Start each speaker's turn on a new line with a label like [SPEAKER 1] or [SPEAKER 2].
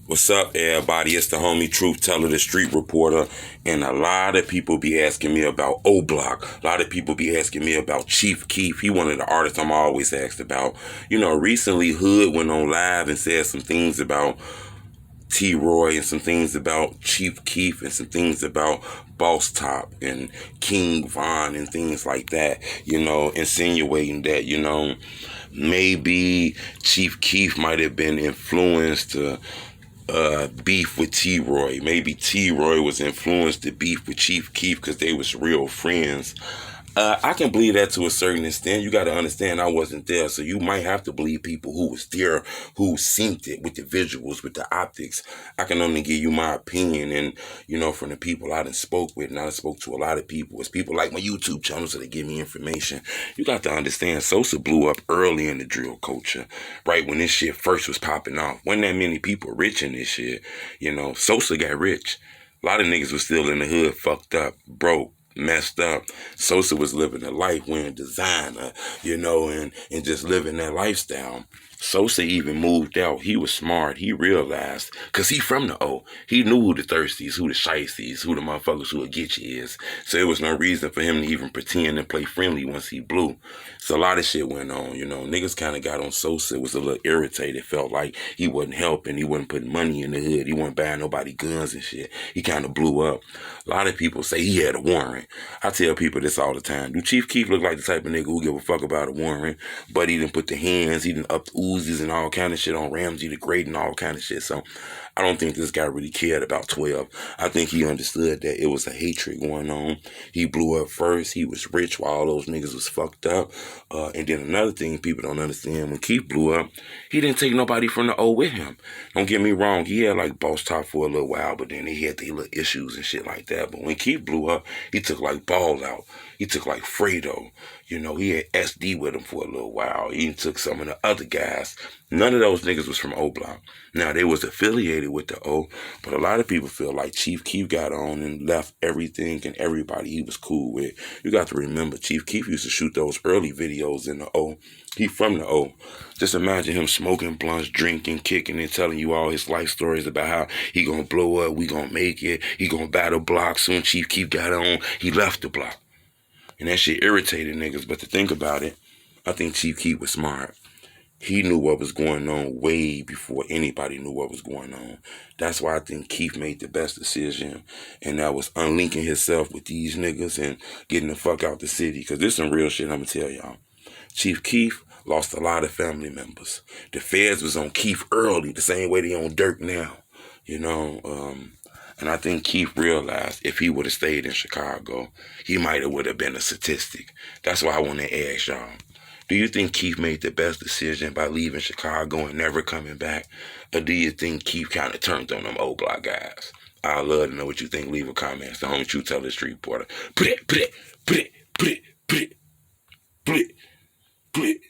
[SPEAKER 1] What's up, everybody? It's the homie Truth Teller, the street reporter, and a lot of people be asking me about Oblock. A lot of people be asking me about ChiefKeef. He one of the artists I'm always asked about. You know, recently Hood went on live and said some things about T-Roy and some things about ChiefKeef and some things about Boss Top and King Von and things like that, you know, insinuating that, you know, maybe ChiefKeef might have been influenced to beef with T-Roy. Maybe T-Roy was influenced to beef with ChiefKeef because they was real friends. I can believe that to a certain extent. You got to understand I wasn't there, so you might have to believe people who was there, who synced it with the visuals, with the optics. I can only give you my opinion, and you know, from the people I done spoke with, and I done spoke to a lot of people. It's people like my YouTube channel, so they give me information. You got to understand, Sosa blew up early in the drill culture, right when this shit first was popping off. Wasn't that many people rich in this shit, you know. Sosa got rich. A lot of niggas was still in the hood, fucked up, broke, messed up. Sosa was living a life wearing designer, you know, and just living that lifestyle. Sosa even moved out. He was smart. He realized, because he from the O. He knew who the thirsties, who the shiesties, who the motherfuckers who would get you is. So there was no reason for him to even pretend and play friendly once he blew. So a lot of shit went on, you know. Niggas kind of got on Sosa, was a little irritated, felt like he wasn't helping, he wasn't putting money in the hood, he wasn't buying nobody guns and shit. He kind of blew up. A lot of people say he had a warrant. I tell people this all the time. Do ChiefKeef look like the type of nigga who give a fuck about a warrant? But he didn't put the hands, he didn't up the Uzis and all kind of shit on Ramsey the Great and all kind of shit. So I don't think this guy really cared about 12. I think he understood that it was a hatred going on. He blew up first. He was rich while all those niggas was fucked up. And then another thing people don't understand, when Keef blew up, he didn't take nobody from the O with him. Don't get me wrong, he had like Boss Top for a little while, but then he had the little issues and shit like that. But when Keef blew up, he took like Ball out. He took like Fredo. You know, he had SD with him for a little while. He even took some of the other guys. None of those niggas was from Oblock. Now, they was affiliated with the O, but a lot of people feel like ChiefKeef got on and left everything and everybody he was cool with. You got to remember, ChiefKeef used to shoot those early videos in the O. He from the O. Just imagine him smoking blunts, drinking, kicking, and telling you all his life stories about how he gonna blow up, we gonna make it, he gonna battle block. Soon ChiefKeef got on, he left the block. And that shit irritated niggas, but to think about it, I think ChiefKeef was smart. He knew what was going on way before anybody knew what was going on. That's why I think Keef made the best decision, and that was unlinking himself with these niggas and getting the fuck out the city. Because there's some real shit I'm going to tell y'all. ChiefKeef lost a lot of family members. The feds was on Keef early, the same way they on Dirk now. You know, and I think Keef realized if he would have stayed in Chicago, he might have would have been a statistic. That's why I want to ask y'all. Do you think Keef made the best decision by leaving Chicago and never coming back? Or do you think Keef kind of turned on them old block guys? I'd love to know what you think. Leave a comment. It's the homie Truth Teller, street reporter. Put it, put it, put it, put it, put it, put it, put it.